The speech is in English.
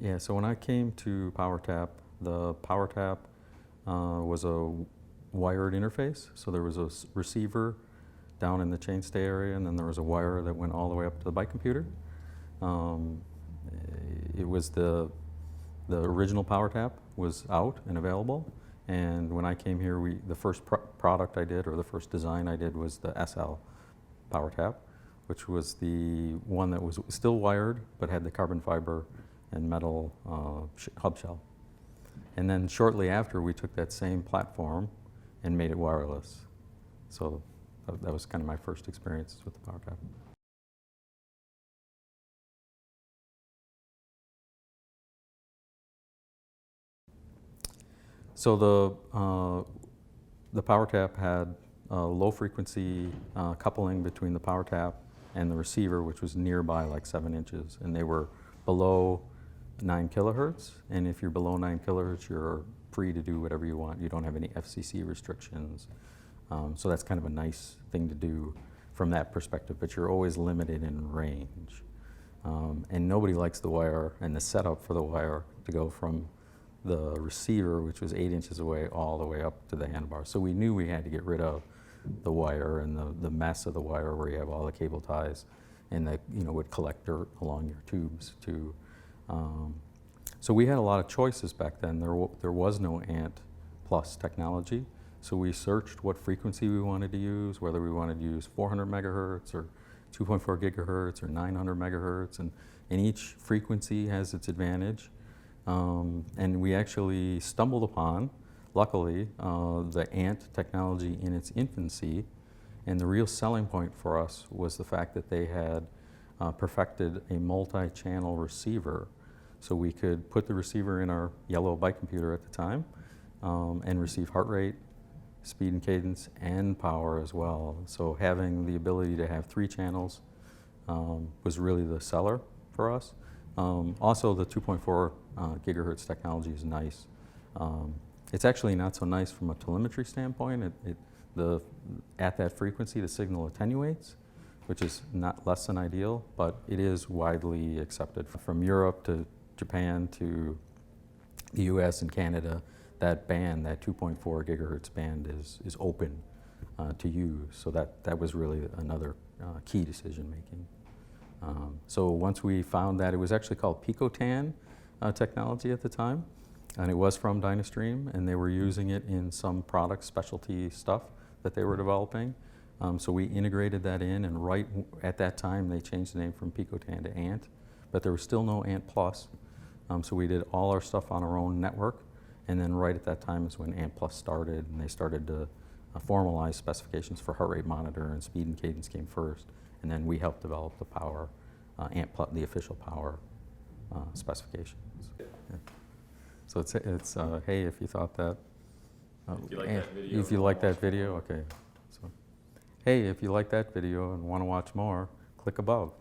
Yeah, so when I came to PowerTap, the PowerTap was a wired interface. So there was a receiver down in the chainstay area, and then there was a wire that went all the way up to the bike computer. It was the original PowerTap was out and available, and when I came here, the first product I did, or the first design I did, was the SL PowerTap, which was the one that was still wired but had the carbon fiber and metal hub shell. And then shortly after, we took that same platform and made it wireless. So that was kind of my first experience with the PowerTap. So the PowerTap had low frequency coupling between the PowerTap and the receiver, which was nearby like 7 inches, and they were below 9 kilohertz. And if you're below 9 kilohertz, you're free to do whatever you want. You don't have any FCC restrictions. So that's kind of a nice thing to do from that perspective, but you're always limited in range. And nobody likes the wire and the setup for the wire to go from the receiver, which was 8 inches away, all the way up to the handlebar. So we knew we had to get rid of the wire and the mess of the wire where you have all the cable ties and that would collect dirt along your tubes too. So we had a lot of choices back then. There was no ANT plus technology. So we searched what frequency we wanted to use, whether we wanted to use 400 megahertz or 2.4 gigahertz or 900 megahertz, and each frequency has its advantage. And we actually stumbled upon, luckily, the ANT technology in its infancy, and the real selling point for us was the fact that they had perfected a multi-channel receiver. So we could put the receiver in our yellow bike computer at the time and receive heart rate, speed and cadence, and power as well. So having the ability to have 3 channels was really the seller for us. Also, the 2.4 gigahertz technology is nice. It's actually not so nice from a telemetry standpoint. At that frequency, the signal attenuates, which is not less than ideal, but it is widely accepted. From Europe to Japan to the US and Canada, that band, that 2.4 gigahertz band is open to use. So that was really another key decision making. So once we found that, it was actually called Picotan technology at the time, and it was from Dynastream, and they were using it in some product specialty stuff that they were developing. So we integrated that in, and right at that time they changed the name from Picotan to ANT, but there was still no ANT Plus. So we did all our stuff on our own network, and then right at that time is when ANT Plus started, and they started to formalize specifications for heart rate monitor, and speed and cadence came first, and then we helped develop the power, ANT Plus, the official power specifications. Yeah. So it's hey, if you thought that, if you like that video, if you like that video, okay. So, hey, if you like that video and want to watch more, click above.